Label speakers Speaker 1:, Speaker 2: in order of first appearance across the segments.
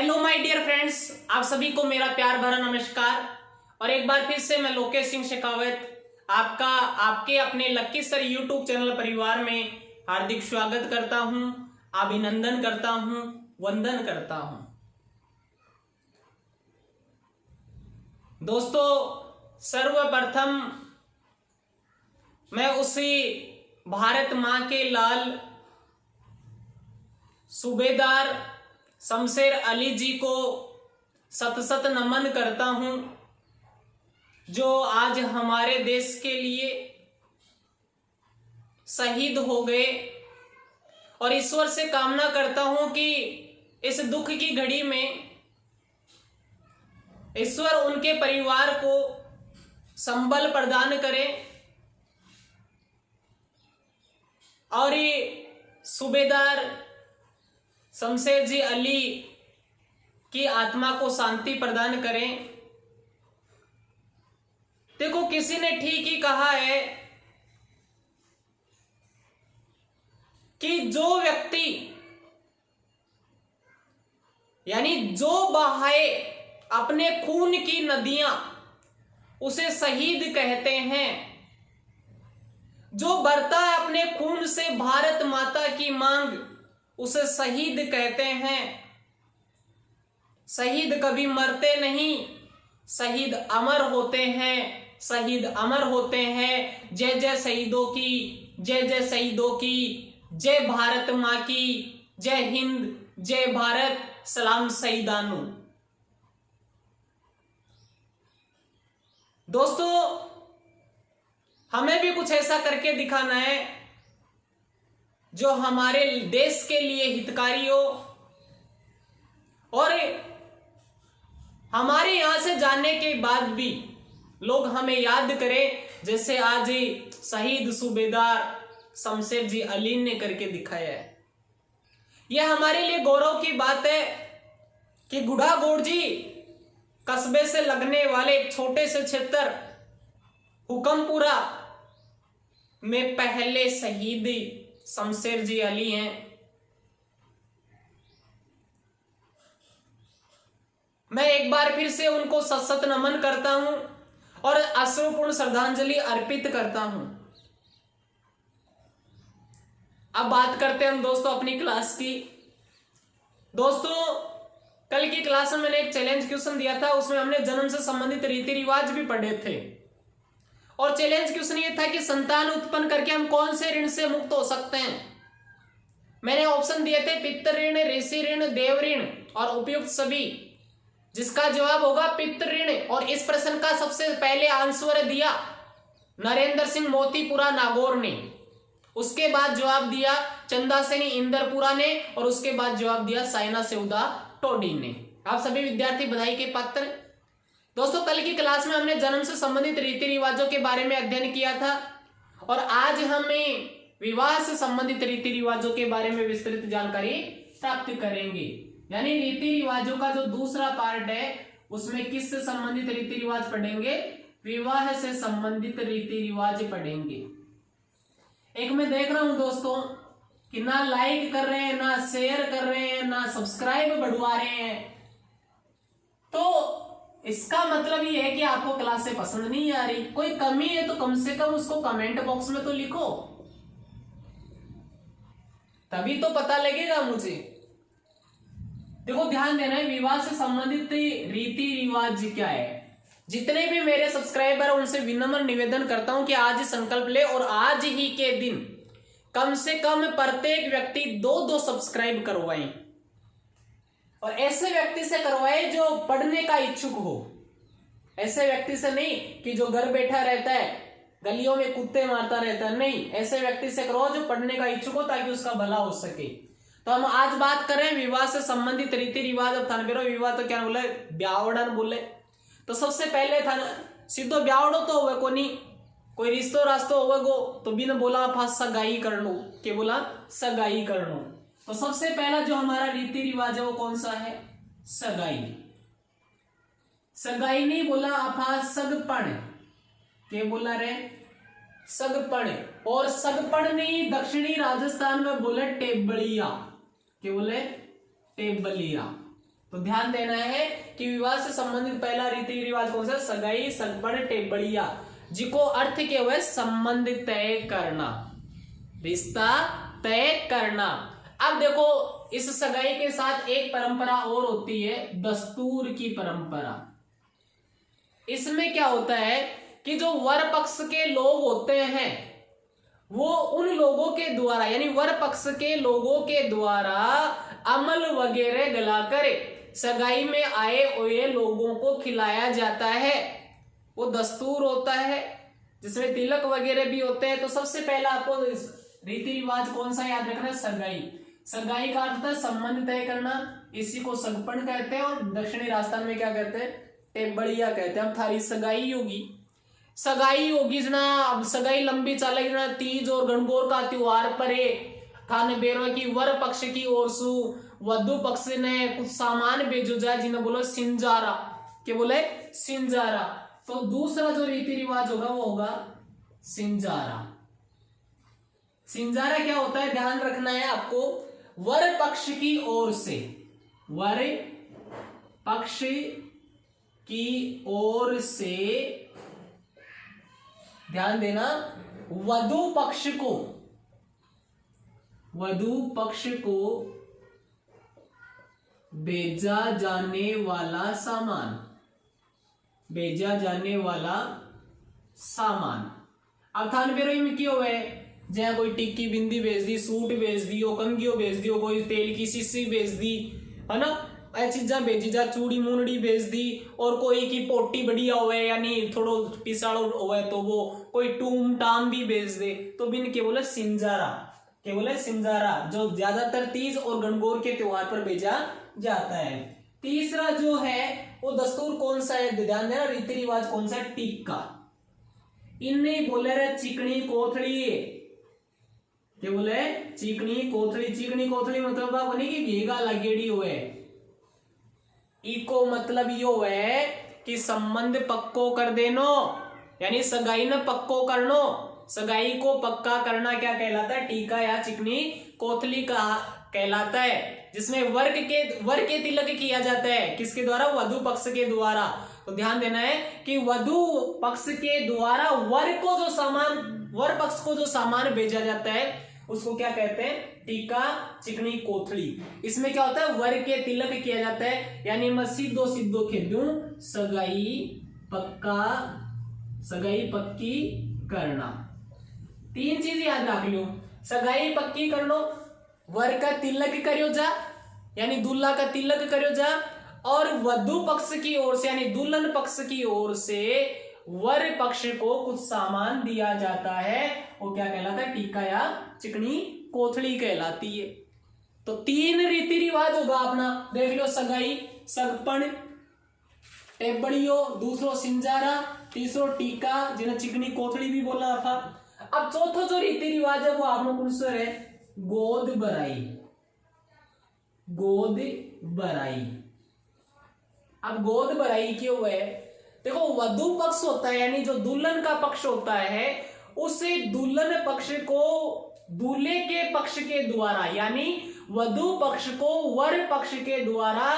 Speaker 1: Hello my dear friends, आप सभी को मेरा प्यार भरा नमस्कार। और एक बार फिर से मैं लोकेश सिंह शेखावत आपका आपके अपने लक्की सर यूट्यूब चैनल परिवार में हार्दिक स्वागत करता हूं, अभिनंदन करता हूं, वंदन करता हूं। दोस्तों, सर्वप्रथम मैं उसी भारत मां के लाल सूबेदार शमशेर अली जी को सत सत नमन करता हूं, जो आज हमारे देश के लिए शहीद हो गए। और ईश्वर से कामना करता हूं कि इस दुख की घड़ी में ईश्वर उनके परिवार को संबल प्रदान करे और ये सूबेदार शमशेर जी अली की आत्मा को शांति प्रदान करें। देखो, किसी ने ठीक ही कहा है कि जो व्यक्ति यानी जो बहाए अपने खून की नदियां उसे शहीद कहते हैं। जो बरता है अपने खून से भारत माता की मांग उसे शहीद कहते हैं। शहीद कभी मरते नहीं, शहीद अमर होते हैं, शहीद अमर होते हैं। जय जय शहीदों की, जय जय शहीदों की, जय भारत मां की, जय हिंद, जय भारत, सलाम शहीदानु। दोस्तों, हमें भी कुछ ऐसा करके दिखाना है जो हमारे देश के लिए हितकारी हो और हमारे यहां से जाने के बाद भी लोग हमें याद करें, जैसे आज शहीद सूबेदार शमशेर जी अली ने करके दिखाया है। यह हमारे लिए गौरव की बात है कि गुढ़ागोड़ जी कस्बे से लगने वाले एक छोटे से क्षेत्र हुकमपुरा में पहले शहीद शमशेर जी अली हैं। मैं एक बार फिर से उनको सत सत नमन करता हूं और अश्रुपूर्ण श्रद्धांजलि अर्पित करता हूं। अब बात करते हैं हम दोस्तों अपनी क्लास की। दोस्तों, कल की क्लास में मैंने एक चैलेंज क्वेश्चन दिया था, उसमें हमने जन्म से संबंधित रीति रिवाज भी पढ़े थे। और चैलेंज क्वेश्चन ये था कि संतान उत्पन्न करके हम कौन से ऋण से मुक्त हो सकते हैं। मैंने ऑप्शन दिए थे पितृ ऋण, ऋषि ऋण, देव ऋण और उपयुक्त सभी, जिसका जवाब होगा पितृ ऋण। और इस प्रश्न का सबसे पहले आंसर दिया नरेंद्र सिंह मोतीपुरा नागौर ने, उसके बाद जवाब दिया चंदा सेनी इंदरपुरा ने और उसके बाद जवाब दिया साइना सेउदा टोडी ने। आप सभी विद्यार्थी बधाई के पात्र। दोस्तों, कल की क्लास में हमने जन्म से संबंधित रीति रिवाजों के बारे में अध्ययन किया था और आज हमें विवाह से संबंधित रीति रिवाजों के बारे में विस्तृत जानकारी प्राप्त करेंगे। यानी रीति रिवाजों का जो दूसरा पार्ट है उसमें किससे संबंधित रीति रिवाज पढ़ेंगे? विवाह से संबंधित रीति रिवाज पढ़ेंगे। एक मैं देख रहा हूं दोस्तों कि ना लाइक कर रहे हैं, ना शेयर कर रहे हैं, ना सब्सक्राइब बढ़वा रहे हैं। तो इसका मतलब ये है कि आपको क्लासें पसंद नहीं आ रही। कोई कमी है तो कम से कम उसको कमेंट बॉक्स में तो लिखो, तभी तो पता लगेगा मुझे। देखो, ध्यान देना है, विवाह से संबंधित रीति रिवाज क्या है। जितने भी मेरे सब्सक्राइबर उनसे विनम्र निवेदन करता हूं कि आज ही संकल्प ले और आज ही के दिन कम से कम प्रत्येक व्यक्ति 2-2 सब्सक्राइब करवाएं। और ऐसे व्यक्ति से करवाए जो पढ़ने का इच्छुक हो। ऐसे व्यक्ति से नहीं कि जो घर बैठा रहता है, गलियों में कुत्ते मारता रहता है, नहीं, ऐसे व्यक्ति से करवाओ जो पढ़ने का इच्छुक हो ताकि उसका भला हो सके। तो हम आज बात कर रहे हैं विवाह से संबंधित रीति रिवाज। अब थाने बेरो विवाह तो क्या बोले, ब्यावड़न बोले। तो सबसे पहले था सीधो ब्यावड़ो तो हुए कोनी, कोई रिश्तो रास्तो हुए गो तो बिन बोला फास सगाई कर लो, के बोला सगाई कर लो। तो सबसे पहला जो हमारा रीति रिवाज है वो कौन सा है? सगाई। सगाई नहीं बोला आपा सगपण, के बोला रे सगपण। और सगपण नहीं, दक्षिणी राजस्थान में बोले टेबलिया, के बोले टेबलिया। तो ध्यान देना है कि विवाह से संबंधित पहला रीति रिवाज कौन सा? सगाई, सगपण, टेबड़िया, जिको अर्थ के हुए संबंध तय करना, रिश्ता तय करना। अब देखो इस सगाई के साथ एक परंपरा और होती है, दस्तूर की परंपरा। इसमें क्या होता है कि जो वर पक्ष के लोग होते हैं वो उन लोगों के द्वारा, यानी वर पक्ष के लोगों के द्वारा अमल वगैरह गलाकर सगाई में आए हुए लोगों को खिलाया जाता है। वो दस्तूर होता है जिसमें तिलक वगैरह भी होते हैं। तो सबसे पहला आपको रीति रिवाज कौन सा याद रखना है? सगाई। सगाई का अर्थ है संबंध तय करना, इसी को सगपण कहते हैं और दक्षिणी राजस्थान में क्या कहते हैं? टेबड़िया कहते हैं। अब थारी सगाई होगी, सगाई होगी जना, अब सगाई लंबी चलेगी जना, तीज और गणगौर का त्योहार परे थाने बेरो की वर पक्ष की ओर सु वधु पक्ष ने कुछ सामान भेजो जाए जिन्हें बोलो सिंजारा। क्या बोले? सिंजारा। तो दूसरा जो रीति रिवाज होगा वो होगा सिंजारा। सिंजारा क्या होता है? ध्यान रखना है आपको, वर पक्ष की ओर से, वर पक्ष की ओर से, ध्यान देना, वधु पक्ष को, वधु पक्ष को भेजा जाने वाला सामान, भेजा जाने वाला सामान। अब थान बेरो में क्यों है? जहां कोई टिक्की बिंदी बेच दी, सूट बेच दियो, कंगियो बेच दियो, कोई तेल की शीशी बेच दी, है ना, ऐसी चीजा बेची जा, चूड़ी मुंडी बेच दी, और कोई की पोटी बढ़िया हुए यानी थोड़ो पिसाड़ो हुए तो वो कोई टूम टाम भी बेच दे, तो बिन के बोले सिंजारा। के बोले सिंजारा, जो ज्यादातर तीज और गणगौर के त्योहार पर भेजा जाता है। तीसरा जो है वो दस्तूर कौन सा है? ध्यान देना, रीति रिवाज कौन सा है? टिक्का। इन्हें बोले रे चिकनी कोथड़ी। क्या बोले? चिकनी कोथड़ी। चिकनी कोथड़ी मतलब बनी कि घेगा लगेड़ी हुए, इको मतलब यो है कि संबंध पक्को कर देनो, यानी सगाई न पक्को करनो। सगाई को पक्का करना क्या कहलाता है? टीका या चिकनी कोथली का कहलाता है, जिसमें वर के तिलक किया जाता है। किसके द्वारा? वधु पक्ष के द्वारा। तो ध्यान देना है कि वधु पक्ष के द्वारा वर पक्ष को जो सामान भेजा जाता है उसको क्या कहते हैं? टीका, चिकनी कोथली। इसमें क्या होता है? वर के तिलक किया जाता है, यानी मैं सीधो खेदूं सगाई पक्की करना। तीन चीज याद रख लो, सगाई पक्की करनो, वर का तिलक करियो जा यानी दूल्हा का तिलक करियो जा, और वधु पक्ष की ओर से यानी दुल्हन पक्ष की ओर से वर पक्ष को कुछ सामान दिया जाता है, वो क्या कहलाता है? टीका या चिकनी कोथली कहलाती है। तो तीन रीति रिवाज होगा अपना, देख लो, सगाई, सगपण, टेबड़ियो, दूसरो सिंजारा, तीसरो टीका जिन्हें चिकनी कोथली भी बोला था। अब चौथो जो रीति रिवाज है वो आपने कौन सा है? गोद बराई। गोद बराई। अब गोद बराई क्यों है? देखो, वधु पक्ष होता है यानी जो दुल्हन का पक्ष होता है, उसे दुल्हन पक्ष को दूल्हे के पक्ष के द्वारा यानी वधु पक्ष को वर पक्ष के द्वारा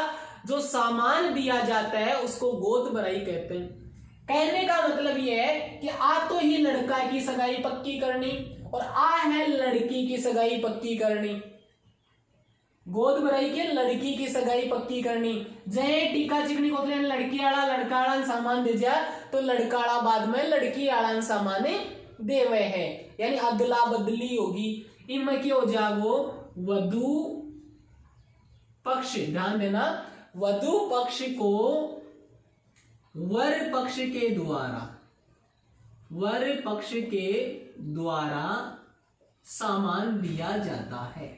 Speaker 1: जो सामान दिया जाता है उसको गोद बराई कहते हैं। कहने का मतलब यह है कि आ तो ही लड़का की सगाई पक्की करनी और आ है लड़की की सगाई पक्की करनी। गोद बराई के लड़की की सगाई पक्की करनी। जय टीका चिकनी कोथली लड़की आड़ा लड़का आड़ा सामान दे जा तो लड़का आड़ा बाद में लड़की आड़ा सामान देवे है, यानी अदला बदली होगी। इनमें क्या हो जागो? वधु पक्ष, ध्यान देना, वधु पक्ष को वर पक्ष के द्वारा सामान दिया जाता है।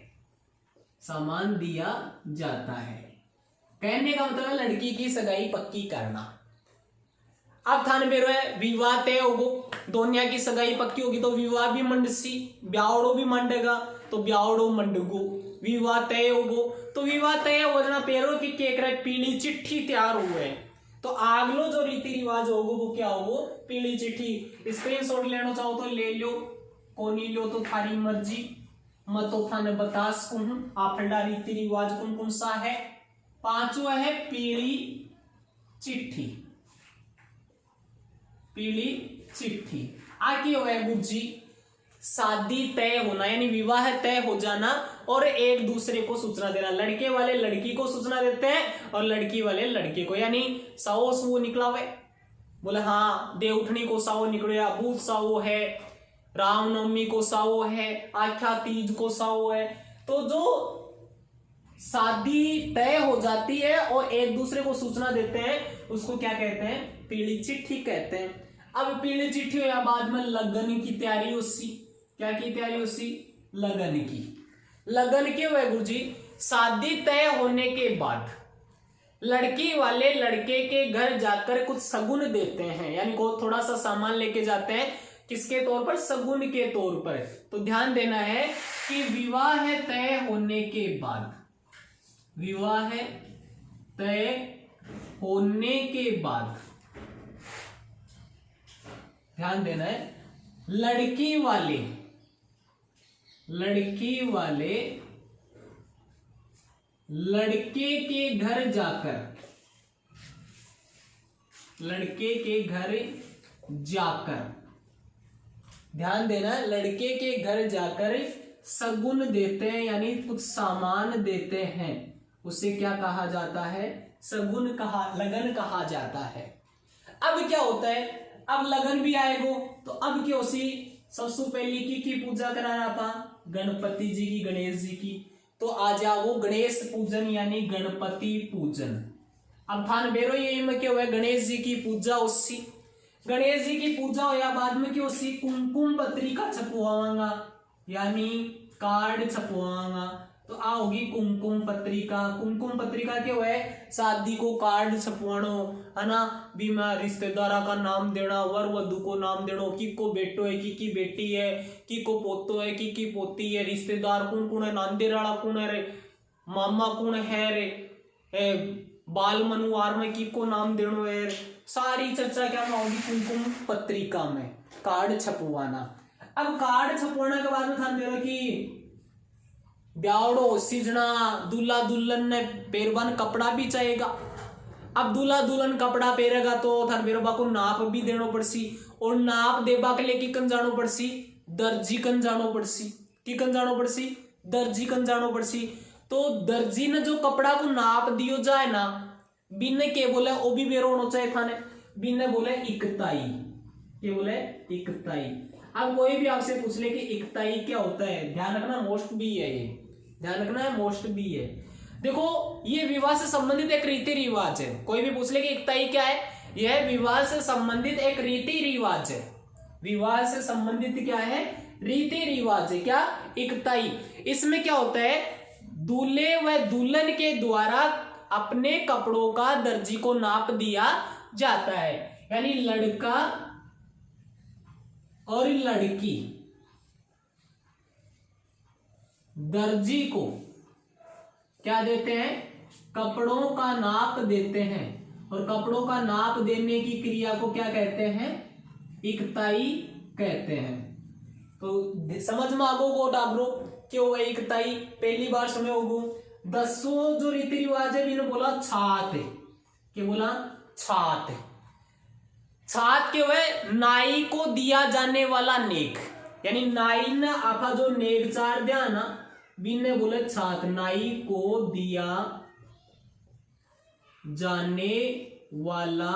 Speaker 1: कहने का मतलब है लड़की की सगाई पक्की करना। अब थाने बेरो है विवाह तय होगो, दोनिया की सगाई पक्की होगी तो विवाह भी मंडसी, ब्यावड़ो भी मंडेगा तो ब्यावड़ो मंडगो। विवाह तय होगो तो विवाह तय हो जाना पेरो की केकरे पीली चिट्ठी तैयार हुए, तो आगलो जो रीति रिवाज होगो वो क्या होगो? पीली चिट्ठी। स्क्रीनशॉट लेना चाहो तो ले लो, कोनी लो तो थारी मर्जी। मैं तो थाने बता सकूं आपड़ा रीति रिवाज कौन कौन सा है पांचवा है पीली चिट्ठी। पीली चिट्ठी आगे हो है गुरुजी शादी तय होना, यानी विवाह तय हो जाना और एक दूसरे को सूचना देना। लड़के वाले लड़की को सूचना देते हैं और लड़की वाले लड़के को, यानी साओ सुओ निकला हुआ, बोले हाँ देवउठनी को साओ निकलो, बूथ साओ है, रामनवमी को साओ है, आख्या तीज को साओ है। तो जो शादी तय हो जाती है और एक दूसरे को सूचना देते हैं उसको क्या कहते हैं? पीली चिट्ठी कहते हैं। अब पीली चिट्ठी या बाद में लगन की तैयारी उसी, क्या की तैयारी उसी? लगन की। लगन क्यों है गुरुजी? शादी तय होने के बाद लड़की वाले लड़के के घर जाकर कुछ शगुन देते हैं, यानी को थोड़ा सा सामान लेके जाते हैं, किसके तौर पर? शगुन के तौर पर। तो ध्यान देना है कि विवाह तय होने के बाद, विवाह तय होने के बाद ध्यान देना है लड़की वाले लड़के के घर जाकर, लड़के के घर जाकर, ध्यान देना लड़के के घर जाकर शगुन देते हैं, यानी कुछ सामान देते हैं, उसे क्या कहा जाता है? शगुन लगन कहा जाता है। अब क्या होता है? अब लगन भी आएगो तो अब क्या उसी सबसे पहले की पूजा कराना था? गणपति जी की, गणेश जी की। तो आ जाओ गणेश पूजन यानी गणपति पूजन। अब थान बेरो ये में क्या हुआ? गणेश जी की पूजा उसी, गणेश जी की पूजा होया बाद में क्या उसी कुमकुम पत्रिका छपवाऊंगा, यानी कार्ड छपवाऊंगा। तो आ होगी कुमकुम पत्रिका। कुमकुम पत्रिका क्या है? शादी को कार्ड छपवानो है ना, बीमा रिश्तेदारा का नाम देना, वर वधु को नाम देना, की को बेटो है, की बेटी है, की को पोतो है, की पोती है, रिश्तेदार कौन कौन है, नांदेराड़ा कौन है रे, मामा कौन है रे, बाल मनुवार में की को नाम देनो है। सारी चर्चा क्या होगी? कुमकुम पत्रिका में कार्ड छपवाना। अब कार्ड छपवाने के बाद में ध्यान दे रहा कि ब्यावड़ो सीजना दूल्हा दुल्हन ने पेरवान कपड़ा भी चाहिएगा। अब दूल्हा दुल्हन कपड़ा पहरेगा तो थार बेरोबा को नाप भी देनो पड़सी, और नाप देबा के लिए की कन जानो पड़सी? दर्जी कन जानो पड़सी। की कन जानो पड़सी? दर्जी कन जानो पड़सी। तो दर्जी ने जो कपड़ा को नाप दियो जाए ना, बिन्ने के बोले ओ भी बेरो होना चाहिए थाने, बिन्ने बोले इकताई। के बोले? इकताई। अब कोई भी आपसे पूछ ले कि इकताई क्या होता है, ध्यान रखना मोस्ट भी है, ये ध्यान रखना है मोस्ट भी है। देखो ये विवाह से संबंधित एक रीति रिवाज है। कोई भी पूछ ले कि इकताई क्या है, यह विवाह से संबंधित एक रीति रिवाज है। विवाह से संबंधित क्या है? रीति रिवाज है। क्या? इकताई। इसमें क्या होता है? दूल्हे व दुल्हन के द्वारा अपने कपड़ों का दर्जी को नाप दिया जाता है, यानी लड़का और लड़की दर्जी को क्या देते हैं? कपड़ों का नाप देते हैं, और कपड़ों का नाप देने की क्रिया को क्या कहते हैं? इकताई कहते हैं। तो समझ में आगो गो डाबरो क्यों है इकताई? पहली बार सुने होगो। दसों जो रीति रिवाज है इन्होंने बोला छात है। क्या बोला? छात। छात क्यों है? नाई को दिया जाने वाला नेक, यानी नाई ने आपा जो नेक चार दिया ना, बिन्ने बोले छात। नाई को दिया जाने वाला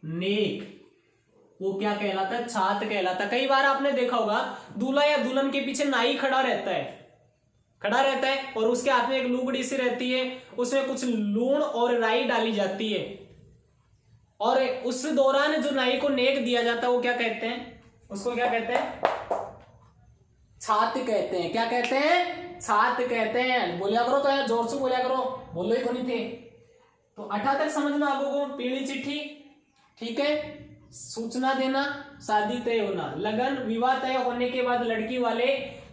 Speaker 1: नेक वो क्या कहलाता है? छात कहलाता है। कई बार आपने देखा होगा दूल्हा या दुल्हन के पीछे नाई खड़ा रहता है और उसके हाथ में एक लुगड़ी सी रहती है, उसमें कुछ लूण और राई डाली जाती है, और उस दौरान जो नाई को नेक दिया जाता है वो क्या कहते हैं? उसको क्या कहते हैं? छात कहते हैं। क्या कहते हैं? छात कहते हैं। बोलिया करो तो यार जोर से बोलिया करो, बोलो ही को नहीं थे। तो 8 तक समझ में आपको पीली चिट्ठी, ठीक है, सूचना देना, शादी तय होना, लगन विवाह तय होने के बाद लड़की वाले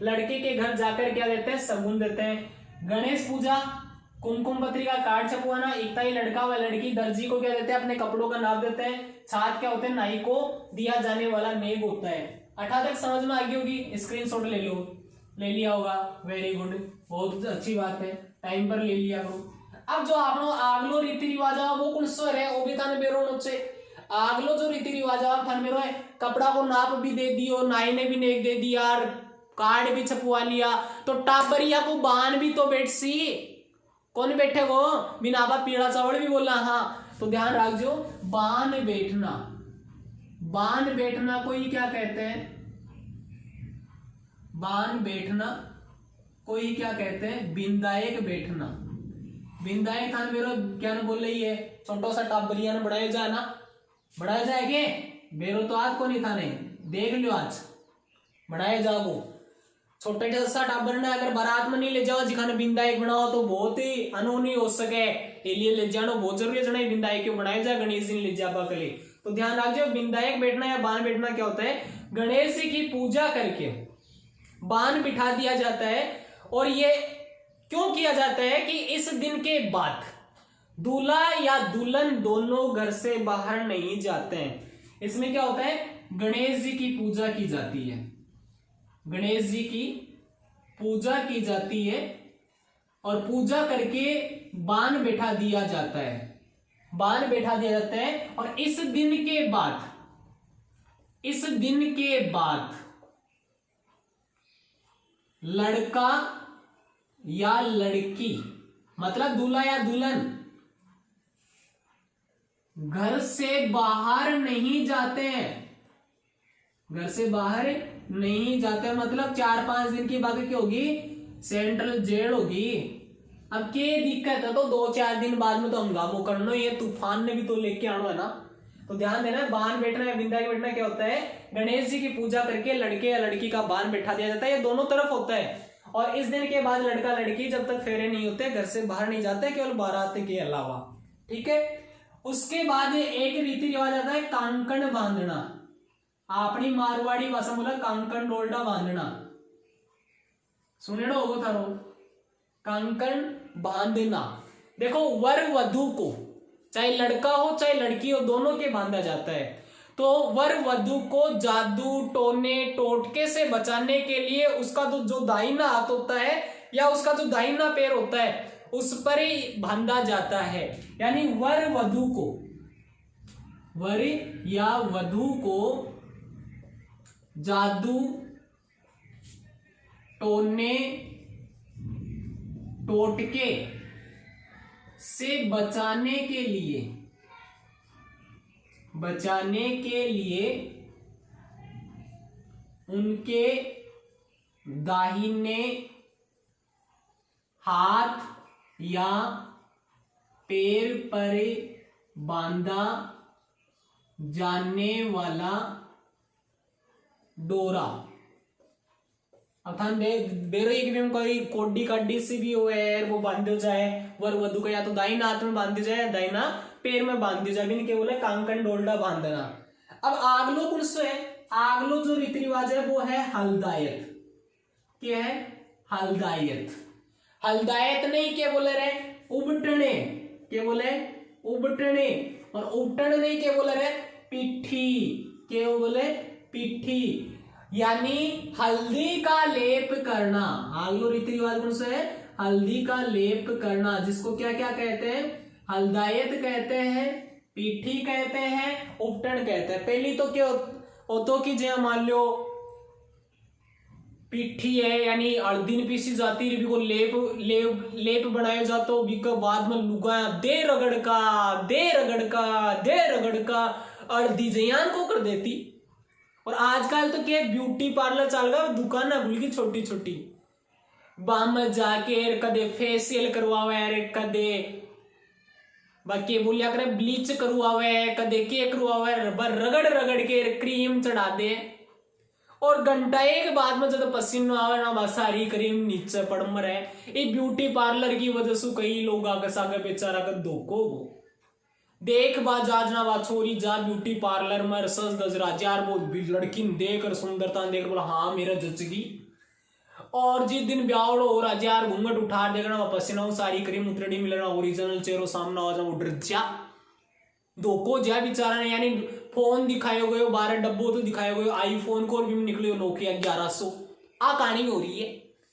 Speaker 1: लड़के के घर जाकर क्या देते हैं? शगुन देते हैं। गणेश पूजा, कुमकुम पत्रिका, कार्ड छपवाना, इकताई लड़का व लड़की दर्जी को क्या देते हैं? अपने कपड़ों का नाप देते हैं। छात क्या होते हैं? नाई को दिया जाने वाला नेक होता है। 8 तक समझ में आ गई होगी, स्क्रीनशॉट ले लो, ले लिया होगा, वेरी गुड, बहुत अच्छी बात है, टाइम पर ले लिया करो। अब जो आपनो आगलो रीति रिवाज वो कौन सो है वो भी थाने बेरो चे आगलो जो रीति रिवाज थाने बेरो है कपड़ा को नाप भी दे दियो नाई ने भी नेक दे दिया कार्ड भी छपवा लिया तो टाबरिया को बान भी तो बैठ सी कौन बैठे वो बिना आपा पीड़ा चावल भी बोला हाँ तो ध्यान रखो बान बैठना कोई क्या कहते हैं बान बैठना कोई क्या कहते हैं बिंदायक बैठना बिंदायक थान बेरो क्या न बोल रही है छोटो सा टाबरिया ने बढ़ाया जाए ना बढ़ाया जाएगे बेरो तो आज को नहीं थाने देख लियो आज बढ़ाया जाओ छोटे सा टाबर ने अगर बारात में नहीं ले जाओ जिखाने बिंदायक बनाओ तो बहुत ही अनहोनी हो सके लिए ले जाना बहुत जरूरी है बिंदायक क्यों बनाया जाए गणेश जी ने ले जाबा के लिए तो ध्यान रखिए बिंदायक बैठना या बान बैठना क्या होता है गणेश जी की पूजा करके बान बिठा दिया जाता है और ये क्यों किया जाता है कि इस दिन के बाद दूल्हा या दुल्हन दोनों घर से बाहर नहीं जाते हैं इसमें क्या होता है गणेश जी की पूजा की जाती है गणेश जी की पूजा की जाती है और पूजा करके बान बैठा दिया जाता है बान बैठा दिया जाता है और इस दिन के बाद लड़का या लड़की मतलब दूल्हा या दुल्हन घर से बाहर नहीं जाते हैं घर से बाहर नहीं जाते मतलब 4-5 दिन की बात क्या होगी सेंट्रल जेल होगी अब क्या दिक्कत है तो 2-4 दिन बाद में तो हंगामो करना ये तूफान ने भी तो लेके आना है ना तो ध्यान देना बान बैठना या बिंदा के बैठना क्या होता है गणेश जी की पूजा करके लड़के या लड़की का बान बैठा दिया जाता है ये दोनों तरफ होता है और इस दिन के बाद लड़का लड़की जब तक फेरे नहीं होते घर से बाहर नहीं जाते केवल बारात के अलावा ठीक है उसके बाद एक रीति रिवाज आता है कांकण बांधना अपनी मारवाड़ी भाषा बोला कांकण डोल्टा बांधना सुने होगो थारो कांकण बांधना देखो वर वधु को चाहे लड़का हो चाहे लड़की हो दोनों के बांधा जाता है तो वर वधु को जादू टोने टोटके से बचाने के लिए उसका तो जो दाहिना हाथ होता है या उसका जो दाहिना पैर होता है उस पर ही बांधा जाता है यानी वर या वधु को जादू टोने टोटके से बचाने के लिए उनके दाहिने हाथ या पैर पर बांधा जाने वाला डोरा अर्थात बेरो एक भी कोई कोडी काडी सी भी हो वो बांधे जाए वर वधु का या तो दाहिना हाथ में बांधे जाए दाहिना पैर में बांधे जाए भी बोले कांकण डोल्डा बांधना अब आगलो कौन सो है आगलो जो रीति रिवाज है वो है हल्दायत क्या है हल्दायत नहीं क्या बोले रे उबटने क्या बोले उबटने और उबटन नहीं क्या बोले रे पिट्ठी क्या बोले पिट्ठी यानी हल्दी का लेप करना आगलो रीति रिवाज कौन सा है हल्दी का लेप करना जिसको क्या क्या कहते हैं हल्दायत कहते हैं पिट्ठी कहते हैं उपटन कहते हैं पहली तो क्या होतो की जो मान लो पिट्ठी है यानी हल्दी पीसी जाती है को लेप बनाया जाता है बाद में लुगा दे रगड़ का हल्दी जयान को कर देती और आजकल तो क्या ब्यूटी पार्लर चल रहा दुकान है भूल की छोटी छोटी बाम जाके कदे फेशियल करवावे कदे बाकी बोलिया करे ब्लीच करवावे कदे के करवावे रगड़ के क्रीम चढ़ा दे और घंटा एक बाद में जब पसीना आवे ना बस सारी क्रीम नीचे पड़ मरे ये ब्यूटी पार्लर की वजह से कई लोग आगे सागे बेचारा का धोखो वो देख बा जाजना बा छोरी जा ब्यूटी पार्लर में सज दज राजार वो लड़की देख कर सुंदरता देख बोला हाँ मेरा जचगी और जिस दिन ब्याह हो राजार घूंघट उठा देखना पसीना सारी क्रीम उतरनी मिलना ओरिजिनल चेहरो सामना आ जाओ डर जा धोखो जा बेचारा ने यानी फोन दिखाए गए 12 डब्बों तो दिखाए गए आईफोन को भी निकले नोकिया 1100 आ कहानी हो रही है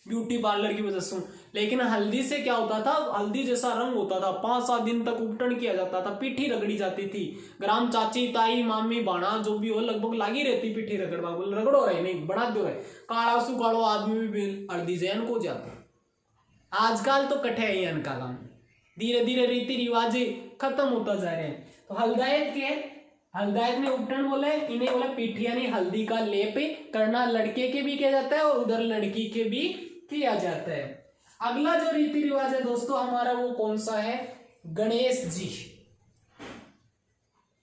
Speaker 1: ब्यूटी पार्लर की वजह से लेकिन हल्दी से क्या होता था, हल्दी जैसा रंग होता था, 5-7 दिन तक उपटन किया जाता था, पीठी रगड़ी जाती थी। ग्राम चाची ताई मामी बाणा जो भी हो लगभग लागी रहती पीठी रगड़वा, बोल रगड़ो रहे नहीं बना दो रहे, काला सुकाड़ो आदमी भी हल्दी से को जाता। आजकल तो कठे है इनका काम, धीरे धीरे रीति रिवाज खत्म होता जा रहे हैं। तो हल्दायत के हल्दायत में उपटन बोले, इन्हें बोला पीठी यानी हल्दी का लेप करना, लड़के के भी किया जाता है और उधर लड़की के भी किया जाता है। अगला जो रीति रिवाज है दोस्तों हमारा वो कौन सा है, गणेश जी।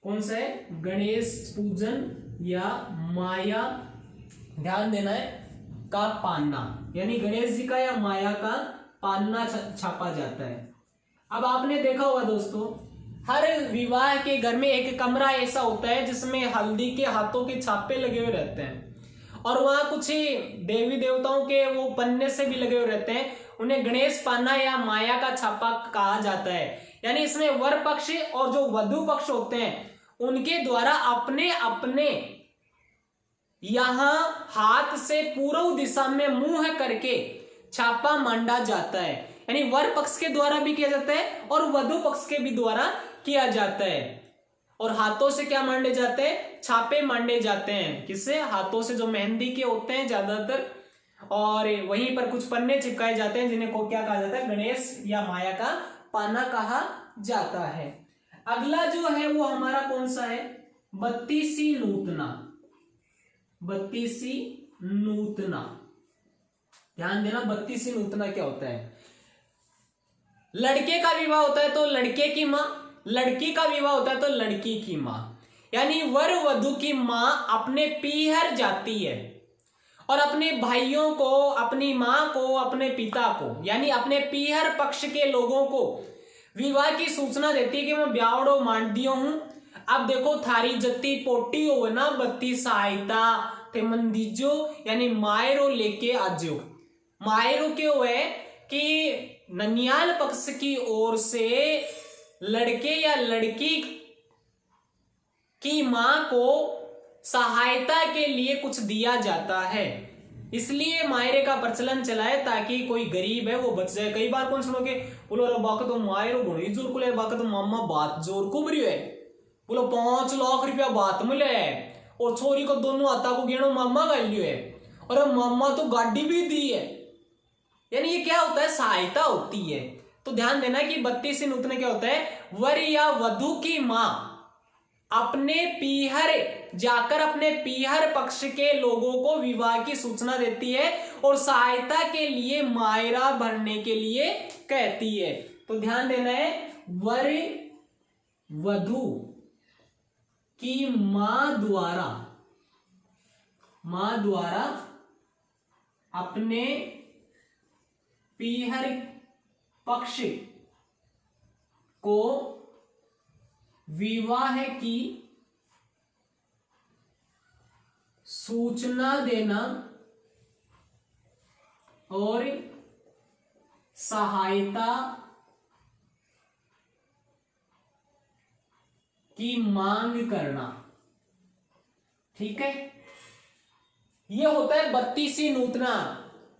Speaker 1: कौन सा है, गणेश पूजन या माया, ध्यान देना है, का पानना, यानी गणेश जी का या माया का पानना छापा जाता है। अब आपने देखा होगा दोस्तों हर विवाह के घर में एक कमरा ऐसा होता है जिसमें हल्दी के हाथों के छापे लगे हुए रहते हैं और वहां कुछ देवी देवताओं के वो पन्ने से भी लगे हुए रहते हैं, उन्हें गणेश पाना या माया का छापा कहा जाता है। यानी इसमें वर पक्ष और जो वधु पक्ष होते हैं उनके द्वारा अपने अपने यहां हाथ से पूर्व दिशा में मुंह करके छापा मांडा जाता है। यानी वर पक्ष के द्वारा भी किया जाता है और वधु पक्ष के भी द्वारा किया जाता है। और हाथों से क्या मांडे जाते हैं, छापे मांडे जाते हैं। किससे, हाथों से, जो मेहंदी के होते हैं ज्यादातर, और वहीं पर कुछ पन्ने चिपकाए जाते हैं जिन्हें को क्या कहा जाता है, गणेश या माया का पाना कहा जाता है। अगला जो है वो हमारा कौन सा है, बत्तीसी नूतना। बत्तीसी नूतना, ध्यान देना, बत्तीसी नूतना क्या होता है। लड़के का विवाह होता है तो लड़के की मां, लड़की का विवाह होता है तो लड़की की मां। यानी वर वधु की मां अपने पीहर जाती है और अपने भाइयों को, अपनी मां को, अपने पिता को, यानी अपने पीहर पक्ष के लोगों को विवाह की सूचना देती है कि मैं ब्यावड़ो मांड दियो हूं। अब देखो थारी जत्ती पोटी हो ना, बत्ती सहायता ते मंदीजो, यानी मायरो लेके आजो। मायरो क्यों है कि ननियाल पक्ष की ओर से लड़के या लड़की की मां को सहायता के लिए कुछ दिया जाता है, इसलिए मायरे का प्रचलन चला है ताकि कोई गरीब है वो बच जाए। कई बार कौन सुनोगे, बोलो रे बाक तो मायरो घणी जोर को ले, बाक तो मामा बात जोर को मरी है, बोलो 5 लाख रुपया बात मिले है और छोरी को दोनों हाथा को गेणो मामा गाल लियो है और मामा तो गाड़ी भी दी है। यानी ये क्या होता है, सहायता होती है। तो ध्यान देना कि 32 नूतन क्या होता है, वर या वधु की मां अपने पीहर जाकर अपने पीहर पक्ष के लोगों को विवाह की सूचना देती है और सहायता के लिए मायरा भरने के लिए कहती है। तो ध्यान देना है, वर वधु की मां द्वारा अपने पीहर पक्ष को विवाह की सूचना देना और सहायता की मांग करना। ठीक है, ये होता है 32 नूतना।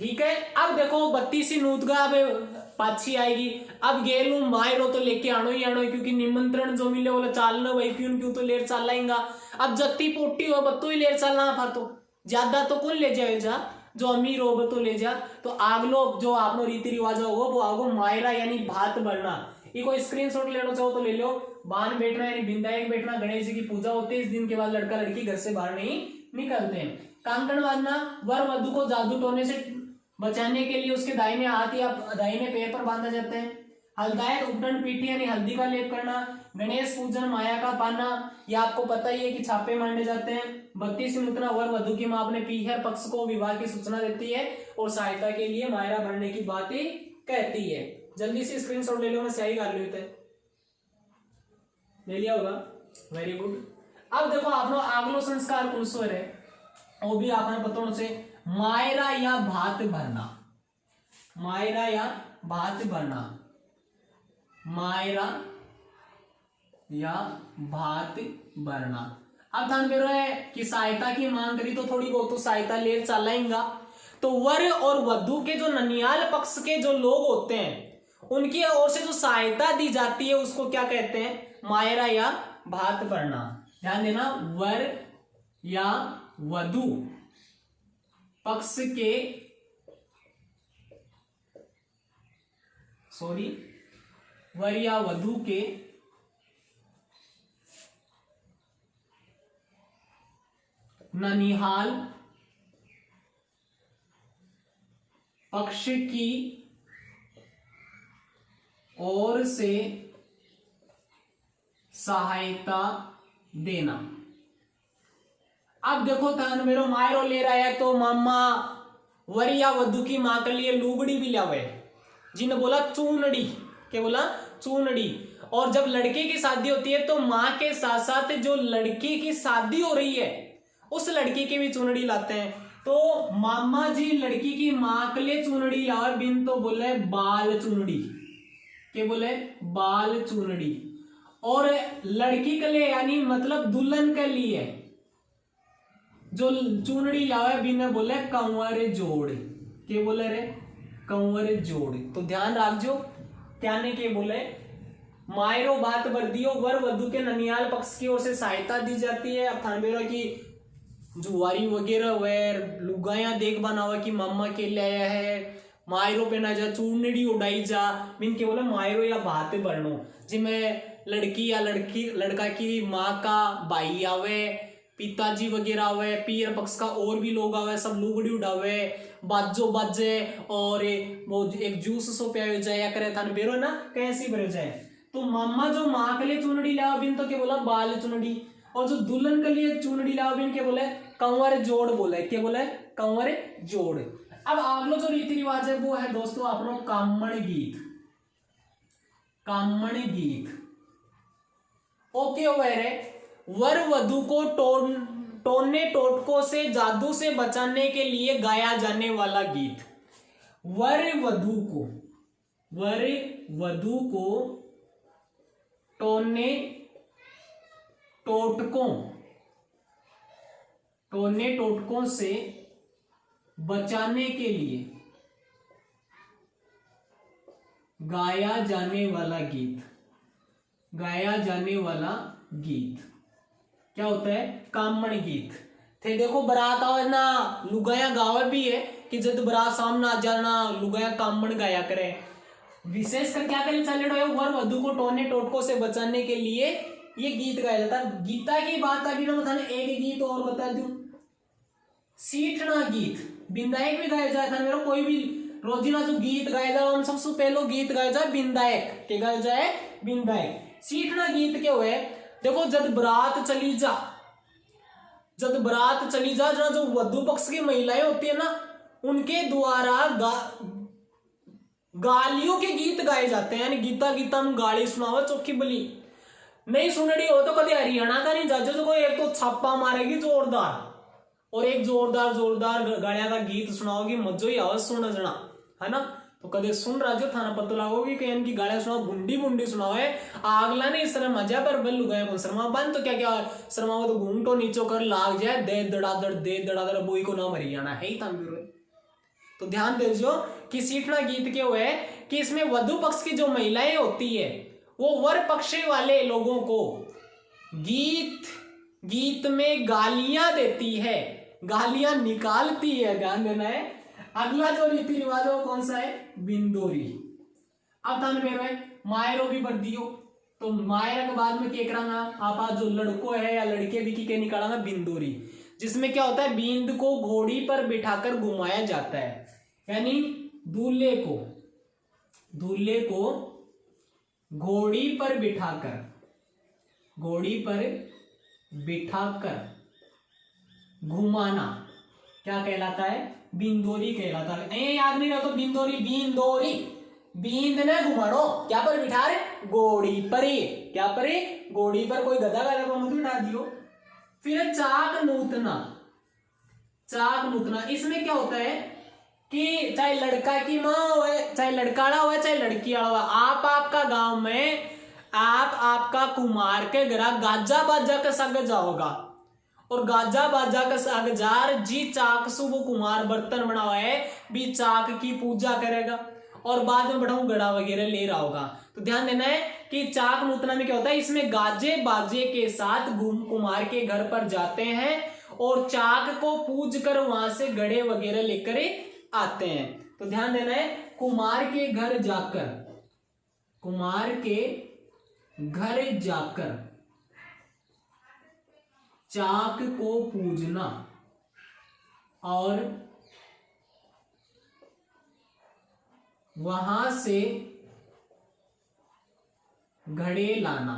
Speaker 1: ठीक है, अब देखो 32 नूतगा अब पाछी आएगी। अब गेलू मायरो तो लेके आनो ही आनो, क्योंकि निमंत्रण जो मिले बोले चालना भाई, क्यों तो लेर चल लाएंगा। अब जत्ती पोटी हो बत्तो ही लेर चलना था, तो ज्यादा तो कौन ले जाए, जा जो अमीर हो तो ले जा। तो आगलो जो आपनो रीति रिवाज होगा वो आगो मायरा यानी भात भरना। ये कोई स्क्रीनशॉट लेना चाहो तो ले लो। बान बैठना यानी बिंदायक बैठना, गणेश जी की पूजा होती है। इस दिन के बाद लड़का लड़की घर से बाहर नहीं निकलते हैं। कांकण बांधना, वर वधु को जादू टोने से बचाने के लिए उसके दाहिने हाथ या दाहिने पैर पर बांधा जाता है। हल्दायत उपटन पीठी यानी हल्दी का लेप करना। गणेश पूजन, माया का पाना, ये आपको पता ही है कि छापे मांडे जाते हैं। 32 नूतना, वर वधु की मां अपने पीहर पक्ष को विवाह की सूचना देती है और सहायता के लिए मायरा भरने की बातें कहती है। जल्दी से स्क्रीनशॉट ले लो, मैं सही कर लेते ले लिया होगा, वेरी गुड। अब देखो आपनो आगलो संस्कार कौन सो है वो भी आपने बताना से, मायरा या भात भरना। मायरा या भात भरना, मायरा या भात भरना। अब ध्यान दे रहे हैं कि सहायता की मांग करी तो थोड़ी बहुत तो सहायता ले चलाएंगा। तो वर और वधू के जो ननियाल पक्ष के जो लोग होते हैं उनकी ओर से जो सहायता दी जाती है उसको क्या कहते हैं? मायरा या भात भरना। ध्यान देना, वर या वधू पक्ष के वर या वधू के ननिहाल पक्ष की ओर से सहायता देना। अब देखो तहन मेरो मायरो ले रहा है तो मामा वर या वधू की मां के लिए लुगड़ी भी लावे, जिन्हें बोला चूनड़ी। क्या बोला? चूनड़ी। और जब लड़के की शादी होती है तो मां के साथ साथ जो लड़की की शादी हो रही है उस लड़की की भी चूनड़ी लाते हैं। तो मामा जी लड़की की मां के लिए चूनड़ी लावे, बिन तो बोले बाल चूनड़ी। क्या बोले? बाल चूनड़ी। और लड़की के लिए यानी मतलब दुल्हन के लिए जो चूनड़ी लावे बिन बोले कंवर जोड़। क्या बोले रे? कंवर जोड़। तो ध्यान रखजो, त्याने के बोले मायरो बात भर दियो, वर वधू के ननियाल पक्ष की ओर से सहायता दी जाती है। अब थानबेरा की जुआरी वगैरह वे लुगाया देख बनावा कि मामा के लिए आया है, मायरो पे ना जा, चूनड़ी उड़ाई जा, बिन के बोले मायरो या भात भरनो, जिसमें लड़की या लड़का की माँ का भाई आवे, पिताजी वगैरह आवे, पीर पक्ष का और भी लोग आवे, सब लुगड़ी उड़ावे, बाजो बाजे और वो एक जूस सो पे जाया करे थाने बेरो ना कैसी भरे जाए। तो मामा जो माँ के लिए चुनड़ी लावा बिन तो क्या बोला? बाल चुनड़ी। और जो दुल्हन के लिए चुनड़ी लावा बिन क्या बोले? कंवर जोड़ बोले। क्या बोले? कंवर जोड़। अब अगलो जो रीति रिवाज है वो है दोस्तों अपनो कामण गीत। कामण गीत ओके वेरे वर वधू को टोने टोटकों से जादू से बचाने के लिए गाया जाने वाला गीत। वर वधू को टोने टोटकों से बचाने के लिए गाया जाने वाला गीत क्या होता है? कामण गीत। थे देखो बारात आवे ना लुगाया गावे भी है कि जब बारात सामने आ जाना लुगाया कामण गाया करे। विशेष कर क्या करे चले रहे वर वधू को टोने टोटकों से बचाने के लिए ये गीत गाया जाता है। गीता की बात अभी ना बताने एक गीत और बता दूं, सीठना गीत बिंदायक भी गाया जाता है। मेरा कोई भी रोजीना जो गीत गाया जाए हम सबसे पहले गीत गाया जाए बिंदायक के गाया जाए बिंदायक। सीठना गीत क्या हुए? देखो जब बारात चली जा जरा जो वधू पक्ष की महिलाएं होती है ना उनके द्वारा गालियों के गीत गाए जाते हैं। यानी गीता में गाली सुनाओ चौखी बली नहीं सुनड़ी हो तो कभी हरियाणा का नहीं जाजो जो कोई एक तो छापा मारेगी जोरदार और एक जोरदार गाड़िया का गीत सुनाओगी मजो ही आवाज सुन जना है ना। तो कदे सुन रहा जो थाना पता लागोगी कि इनकी गाड़ियां सुनाओ बुंडी सुनाओ है आगला ने इस तरह मजा पर बल्लू गए कौन शर्मा बन तो क्या शर्मा तो घूमटो नीचो कर लाग जाए दे दड़ादड़ बोई को ना मरी जाना है ही तंबीर। तो ध्यान दीजिए कि सीठना गीत के हुए कि इसमें वधु पक्ष की जो महिलाएं होती है वो वर पक्ष वाले लोगों को गीत में गालियां देती है, गालियां निकालती है। ध्यान देना है। अगला जो रीति रिवाज है वो कौन सा है? बिंदोरी। अब थान में मायरो भी बढ़ दियो तो मायरा के बाद में क्या करांगा आप जो लड़को है या लड़के भी के निकालांगा बिंदोरी, जिसमें क्या होता है बींद को घोड़ी पर बिठाकर घुमाया जाता है। यानी दूल्हे को घोड़ी पर बिठाकर घुमाना क्या कहलाता है? बिंदोरी कहलाता है। याद नहीं रहा तो बिंदोरी बींद ने घुमानो क्या पर बिठा रहे? घोड़ी पर। क्या पर? घोड़ी पर। कोई गधा को मत बिठा दियो। फिर चाक नूतना इसमें क्या होता है कि चाहे लड़का की माँ हो चाहे लड़काड़ा हो चाहे लड़की हो आपका गांव में आपका कुमार के घर गाजा बाजा के संग जाओगा और गाजा बाजा का सागजार जी चाक सु वो कुमार बर्तन बनावा है भी चाक की पूजा करेगा और बाद में बढ़ाऊ गड़ा वगैरह ले रहा होगा। तो ध्यान देना है कि चाक नूतना में क्या होता है, इसमें गाजे बाजे के साथ कुमार के घर पर जाते हैं और चाक को पूज कर वहां से गड़े वगैरह लेकर आते हैं। तो ध्यान देना है, कुमार के घर जाकर, कुमार के घर जाकर चाक को पूजना और वहां से घड़े लाना।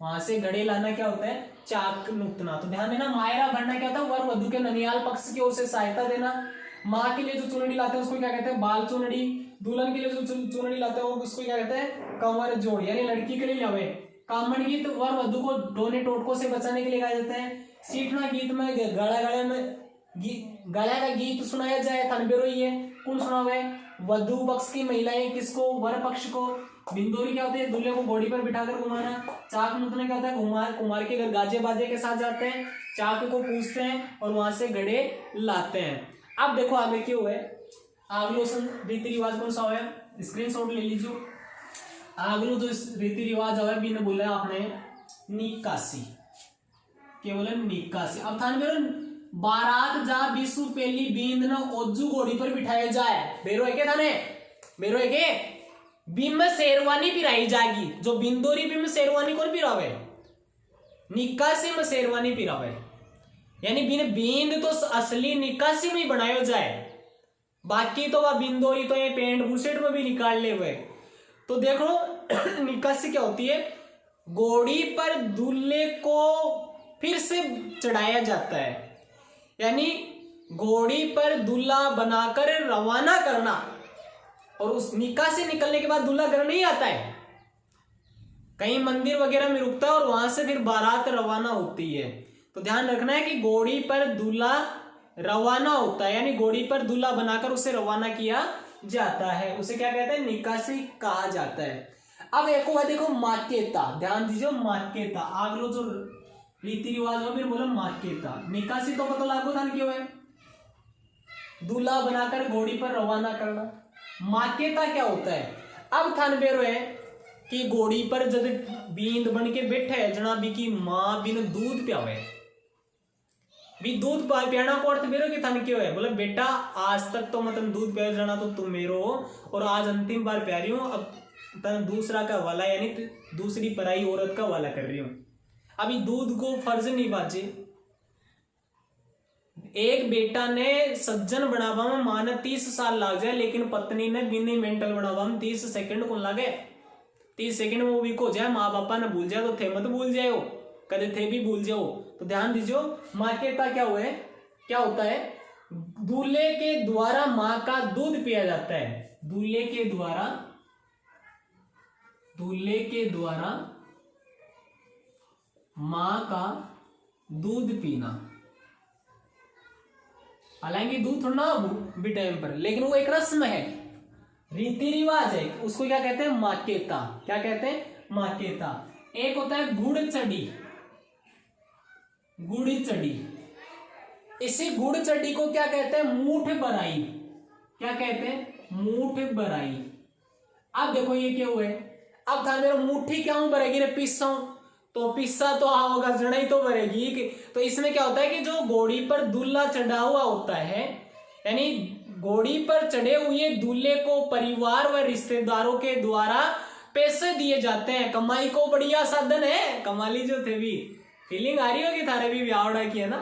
Speaker 1: वहां से घड़े लाना क्या होता है, चाक नुतना। तो ध्यान देना, मायरा भरना क्या होता है, वर वधु के ननियाल पक्ष की ओर से सहायता देना। माँ के लिए जो चुनड़ी लाते हैं उसको क्या कहते हैं, बाल चुनड़ी। दुल्हन के लिए जो चुनड़ी लाते हैं उसको क्या कहते हैं, कंवर जोड़, यानी लड़की के लिए लावे। कामण गीत वर वधु को डोने टोटकों से बचाने के लिए गाए जाते हैं। सीठना गीत में गला का गीत सुनाया जाए, तनबेरो ये कौन सुनावे, वधु पक्ष की महिलाएं किसको, वर पक्ष को। बिंदोरी क्या होती है, दूल्हे को घोड़ी पर बिठाकर घुमाना। चाक नूतना क्या होता है, कुमार के घर गाजे बाजे के साथ जाते हैं, चाक को पूछते हैं और वहां से घड़े लाते हैं। अब देखो आगे क्या हुआ है, आगलो रीति रिवाज कौन सा हुआ है, स्क्रीनशॉट ले लीजिए। आगलो जो रीति रिवाज हुआ है बिन बोला आपने निकासी, केवल निकासी। अब थाने मेरे बारात जा बीसू पहली बींद न ओजू घोड़ी पर बिठाया जाए, बेरो है के थाने, बेरो है के बीम में शेरवानी पिराई जाएगी। जो बिंदोरी बीम में शेरवानी कौन पिरावे, निकासी में शेरवानी पिरावे, यानी बिन बींद तो असली निकासी में बनायो जाए, बाकी तो वह बिंदोरी तो ये पेंट बुशेट में भी निकाल ले हुए। तो देखो निकासी क्या होती है, घोड़ी पर दूल्हे को फिर से चढ़ाया जाता है, यानी घोड़ी पर दूल्हा बनाकर रवाना करना। और उस निकासी निकलने के बाद दूल्हा घर नहीं आता है, कहीं मंदिर वगैरह में रुकता है और वहां से फिर बारात रवाना होती है। तो ध्यान रखना है कि घोड़ी पर दूल्हा रवाना होता है, यानी घोड़ी पर दूल्हा बनाकर उसे रवाना किया जाता है, उसे क्या कहते हैं, निकासी कहा जाता है। अब एक हुआ देखो माक्यता, ध्यान दीजिए माक्यता। आगलो जो रीति रिवाज हो फिर बोलो माक्यता। निकासी तो पता लागू था क्यों है, दूल्हा बनाकर घोड़ी पर रवाना करना। माक्यता क्या होता है, अब थान बेरो है कि घोड़ी पर जब बींद बन के बैठे है जना भी की माँ बिन दूध पियावे, भी दूध पियाना को अर्थ मेरो कि थान क्यों है, बोले बेटा आज तक तो मतलब दूध पिया जाना तो तुम मेरो हो और आज अंतिम बार प्यारी हूं, अब तन दूसरा का वाला यानी दूसरी पराई औरत का वाला कर रही हूं। अभी दूध को फर्ज नहीं बाजे। एक बेटा ने सज्जन बनावा में माना 30 साल लाग जाए, लेकिन पत्नी ने बिना मेंटल बनावा में 30 सेकंड को लागे। 30 सेकंड में वो भी को जाए, माँ बापा ने भूल जाए तो थे मत भूल जाए, कदे थे भी भूल जाओ। तो ध्यान दीजिए माक्यता क्या हुआ है, क्या होता है, दूल्हे के द्वारा माँ का दूध पिया जाता है। दूल्हे के द्वारा माँ का दूध पीना, हालांकि दूध थोड़ा ना भी टाइम पर, लेकिन वो एक रस्म है, रीति रिवाज है, उसको क्या कहते हैं, माक्यता। क्या कहते हैं, माक्यता। एक होता है गुड़ चढ़ी, गुड़ी चढ़ी। इसी गुड़ चढ़ी को क्या कहते हैं, मूठ बराई। क्या कहते हैं, मूठ बराई। अब देखो ये क्या हुआ है, अब था मेरा मुट्ठी क्या हूं भरेगी रे, पिस्सा हूं तो पिस्सा तो होगा जड़ा ही तो भरेगी। तो इसमें क्या होता है कि जो घोड़ी पर दूल्हा चढ़ा हुआ होता है, यानी घोड़ी पर चढ़े हुए दूल्हे को परिवार व रिश्तेदारों के द्वारा पैसे दिए जाते हैं। कमाई को बढ़िया साधन है, कमाली जो थे भी फीलिंग आ रही होगी थारे भी ब्यावड़ा की है ना,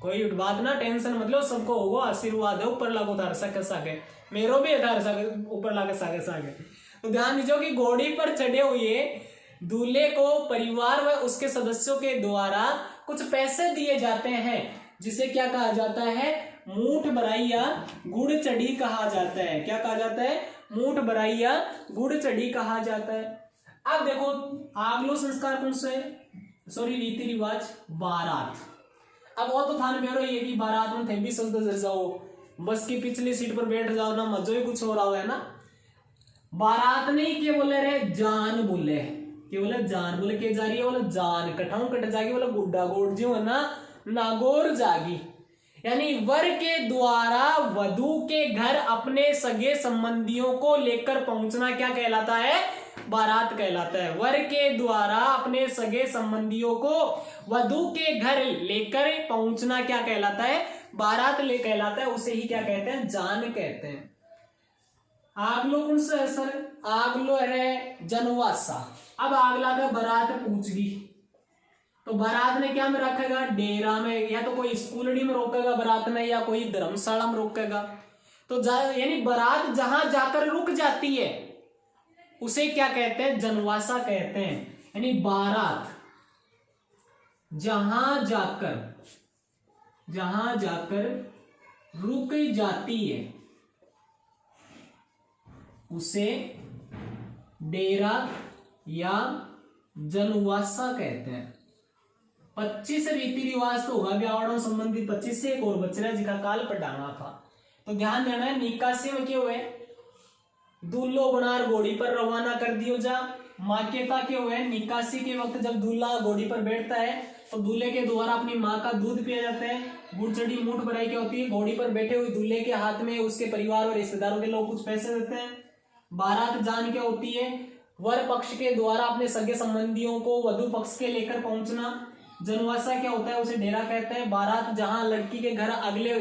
Speaker 1: कोई बात ना टेंशन मतलब सबको होगो आशीर्वाद है ऊपर लागो थारे सके साके, मेरो भी है थारे सके ऊपर लागे साके साके। तो ध्यान दीजिए कि घोड़ी पर चढ़े हुए दूल्हे को परिवार व उसके सदस्यों के द्वारा कुछ पैसे दिए जाते हैं, जिसे क्या कहा जाता है, मूठ बराई या गुड़ चढ़ी कहा जाता है। क्या कहा जाता है, मूठ बराई या गुड़ चढ़ी कहा जाता है। अब देखो आगलो संस्कार कौन से, सॉरी रीति रिवाज, बारात। अब वो तो थाने बेरो ये कि बारात में थे भी सज जाओ, बस की पिछली सीट पर बैठ जाओ ना, मजो ही कुछ हो रहा है ना। बारात नहीं के बोले रहे, जान बोले, के बोला जान, बोले के जा रही है, बोला जान, कठाऊ कट जागी, बोला गुड्डा गोड़ जी ना नागौर जागी। यानी वर के द्वारा वधु के घर अपने सगे संबंधियों को लेकर पहुंचना क्या कहलाता है? बारात कहलाता है। वर के द्वारा अपने सगे संबंधियों को वधु के घर लेकर पहुंचना क्या कहलाता है? बारात ले कहलाता है। उसे ही क्या कहते हैं? जान कहते हैं। आगलो कौन सा है सर? आगलो है जनवासा। अब आगला का बारात पूछगी तो बारात ने क्या में रखेगा? डेरा में, या तो कोई स्कूलड़ी में रोकेगा बारात ने, या कोई धर्मशाला में रोकेगा। तो यानी बारात जहां जाकर रुक जाती है उसे क्या कहते हैं? जनवासा कहते हैं। यानी बारात जहां जाकर रुक जाती है उसे डेरा या जनवासा कहते हैं। 25 रीति रिवाज तो होगा ब्यावड़ों संबंधित। 25 से एक और बच रहा है जिसका काल पढ़ाना था, तो ध्यान देना है। निकासी में क्या हुए? दूल्हो बनार घोड़ी पर रवाना कर दियो जा। माक्यता के हुए? निकासी के वक्त जब दूल्हा घोड़ी पर बैठता है तो दूल्हे के द्वारा अपनी माँ का दूध पिया जाता है। गुड़चड़ी मूठ भराई क्या होती है? घोड़ी पर बैठे हुए दूल्हे के हाथ में उसके परिवार और रिश्तेदारों के लोग कुछ पैसे देते हैं। बारात जान क्या होती है? वर पक्ष के द्वारा अपने सगे संबंधियों को वधु पक्ष के लेकर पहुंचना। जनवासा क्या होता है? उसे डेरा कहते हैं। बारात जहां लड़की के घर अगले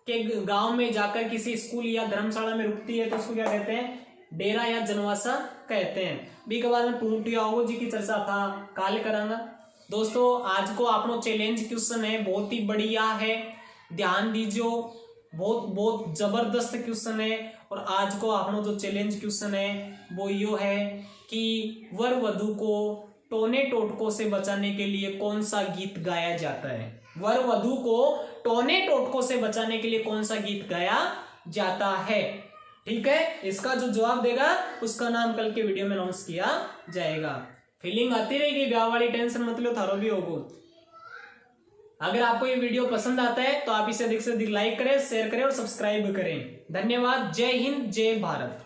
Speaker 1: के गांव में जाकर किसी स्कूल या धर्मशाला में रुकती है तो उसको क्या कहते हैं? डेरा या जनवासा कहते हैं। बी के बाद में टूटिया हो जी की चर्चा था काल करांगा। दोस्तों आज को आपनो चैलेंज क्वेश्चन है, बहुत ही बढ़िया है, ध्यान दीजियो। बहुत जबरदस्त क्वेश्चन है। और आज को आपनो जो चैलेंज क्वेश्चन है वो यो है कि वर वधु को टोने टोटकों से बचाने के लिए कौन सा गीत गाया जाता है? वर वधु को टोने टोटकों से बचाने के लिए कौन सा गीत गाया जाता है? ठीक है, इसका जो जवाब देगा उसका नाम कल के वीडियो में अनाउंस किया जाएगा। फीलिंग आती रहेगी, ब्याह वाली टेंशन मतलब थारो भी होगो। अगर आपको ये वीडियो पसंद आता है तो आप इसे अधिक से अधिक लाइक करें, शेयर करें और सब्सक्राइब करें। धन्यवाद। जय हिंद, जय भारत।